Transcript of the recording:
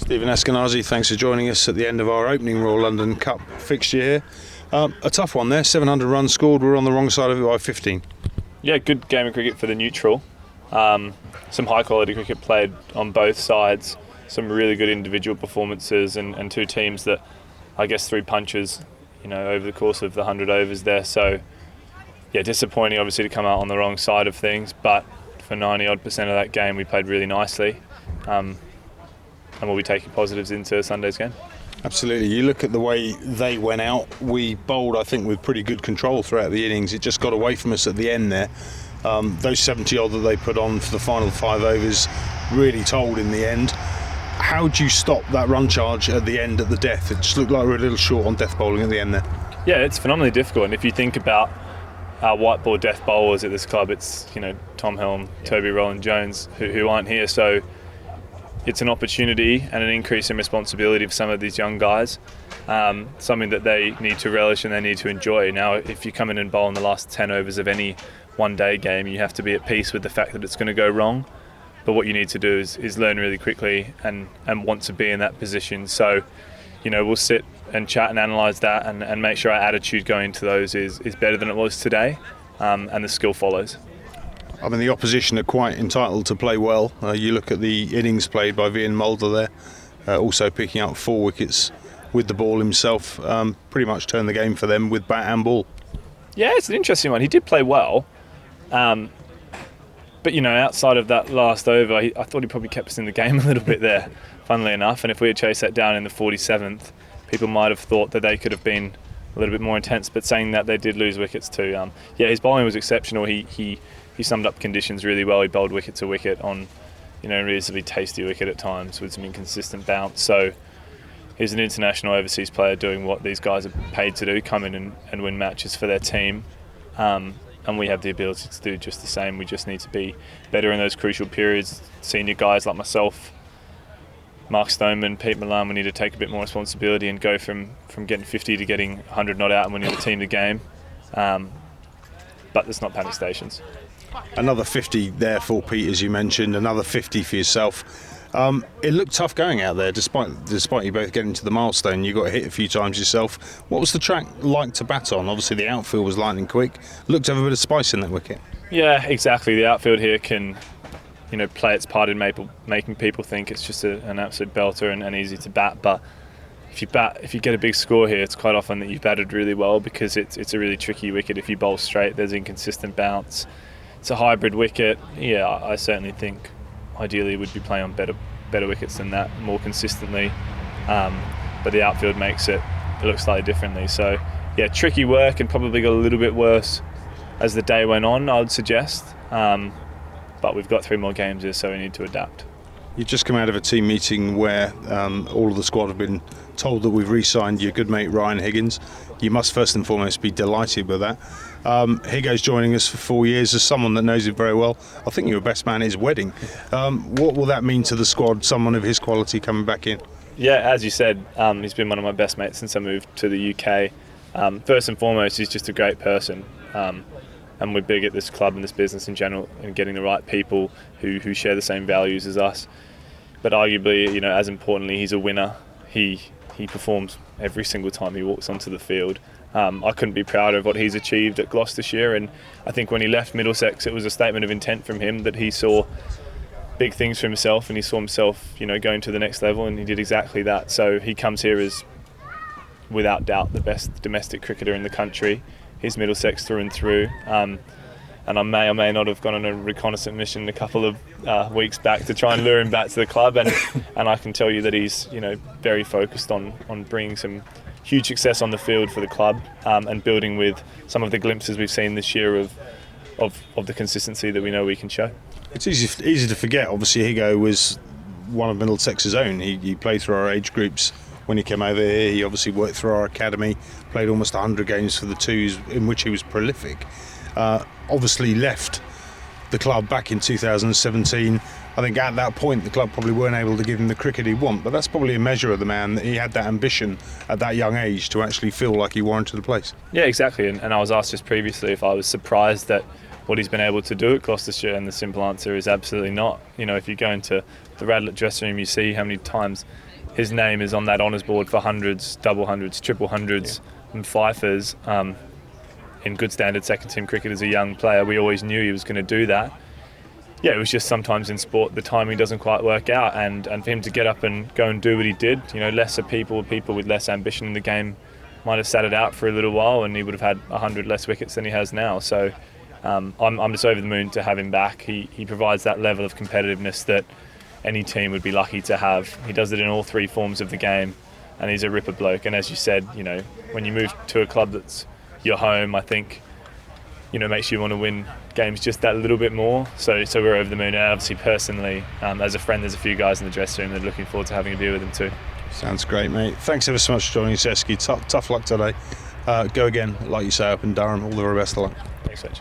Stephen Eskinazi, thanks for joining us at the end of our opening Royal London Cup fixture here. A tough one there, 700 runs scored, we're on the wrong side of it by 15. Yeah, good game of cricket for the neutral. Some high quality cricket played on both sides, some really good individual performances and two teams that I guess threw punches, over the course of the 100 overs there. So yeah, disappointing obviously to come out on the wrong side of things, but for 90% of that game we played really nicely. And we'll be taking positives into Sunday's game. Absolutely. You look at the way they went out, we bowled, I think, with pretty good control throughout the innings. It just got away from us at the end there. Those 70 odd that they put on for the final 5 overs really told in the end. How do you stop that run charge at the end at the death? It just looked like we were a little short on death bowling at the end there. Yeah, it's phenomenally difficult. And if you think about our white ball death bowlers at this club, it's Tom Helm, Toby Rowland Jones who aren't here. So it's an opportunity and an increase in responsibility for some of these young guys, something that they need to relish and they need to enjoy. Now, if you come in and bowl in the last 10 overs of any one-day game, you have to be at peace with the fact that it's going to go wrong. But what you need to do is learn really quickly and want to be in that position. So, we'll sit and chat and analyse that and make sure our attitude going into those is better than it was today, and the skill follows. I mean, the opposition are quite entitled to play well. You look at the innings played by Vian Mulder there, also picking up 4 wickets with the ball himself, pretty much turned the game for them with bat and ball. Yeah, it's an interesting one. He did play well, but outside of that last over, I thought he probably kept us in the game a little bit there, funnily enough. And if we had chased that down in the 47th, people might have thought that they could have been a little bit more intense, but saying that, they did lose wickets too. His bowling was exceptional. He summed up conditions really well. He bowled wicket to wicket on, a reasonably tasty wicket at times with some inconsistent bounce. So he's an international overseas player doing what these guys are paid to do, come in and win matches for their team. And we have the ability to do just the same. We just need to be better in those crucial periods. Senior guys like myself, Mark Stoneman, Pete Milan, we need to take a bit more responsibility and go from getting 50 to getting 100 not out and winning the team the game. But it's not panic stations. Another 50 there for Pete, as you mentioned, another 50 for yourself. It looked tough going out there, despite you both getting to the milestone. You got hit a few times yourself. What was the track like to bat on? Obviously the outfield was lightning quick. Looked to have a bit of spice in that wicket. Yeah, exactly. The outfield here can play its part in making people think it's just an absolute belter and easy to bat. But if you get a big score here, it's quite often that you've batted really well, because it's a really tricky wicket. If you bowl straight, there's inconsistent bounce. It's a hybrid wicket. Yeah, I certainly think ideally we'd be playing on better wickets than that more consistently. But the outfield makes it look slightly differently. So yeah, tricky work, and probably got a little bit worse as the day went on, I would suggest. But we've got 3 more games here, so we need to adapt. You've just come out of a team meeting where all of the squad have been told that we've re-signed your good mate Ryan Higgins. You must first and foremost be delighted with that. Higgo's joining us for 4 years as someone that knows him very well. I think you were best man at his wedding. What will that mean to the squad, someone of his quality coming back in? Yeah, as you said, he's been one of my best mates since I moved to the UK. First and foremost, he's just a great person. And we're big at this club and this business in general and getting the right people who share the same values as us. But arguably, as importantly, he's a winner. He performs every single time he walks onto the field. I couldn't be prouder of what he's achieved at Gloucestershire, and I think when he left Middlesex, it was a statement of intent from him that he saw big things for himself, and he saw himself, going to the next level, and he did exactly that. So he comes here as, without doubt, the best domestic cricketer in the country. He's Middlesex through and through. And I may or may not have gone on a reconnaissance mission a couple of weeks back to try and lure him back to the club, and I can tell you that he's very focused on bringing some huge success on the field for the club, and building with some of the glimpses we've seen this year of the consistency that we know we can show. It's easy to forget. Obviously, Higgo was one of Middlesex's own. He played through our age groups when he came over here. He obviously worked through our academy, played almost 100 games for the twos, in which he was prolific. Obviously left the club back in 2017. I think at that point the club probably weren't able to give him the cricket he wanted, but that's probably a measure of the man, that he had that ambition at that young age to actually feel like he warranted a place. Yeah, exactly. And I was asked just previously if I was surprised at what he's been able to do at Gloucestershire, and the simple answer is absolutely not. If you go into the Radlett dressing room, you see how many times his name is on that honours board for hundreds, double hundreds, triple hundreds, and fifers. In good standard second team cricket as a young player, we always knew he was going to do that. Yeah, it was just sometimes in sport the timing doesn't quite work out, and for him to get up and go and do what he did, lesser people with less ambition in the game might have sat it out for a little while, and he would have had 100 less wickets than he has now. So I'm just over the moon to have him back. He provides that level of competitiveness that any team would be lucky to have. He does it in all three forms of the game, and he's a ripper bloke. And as you said, when you move to a club that's your home, I think makes you want to win games just that little bit more. So we're over the moon. And obviously, personally, as a friend, there's a few guys in the dressing room that are looking forward to having a beer with him too. Sounds great, mate. Thanks ever so much for joining us, Eski. Tough luck today. Go again, like you say, up in Durham. All the very best of luck. Thanks, Rich.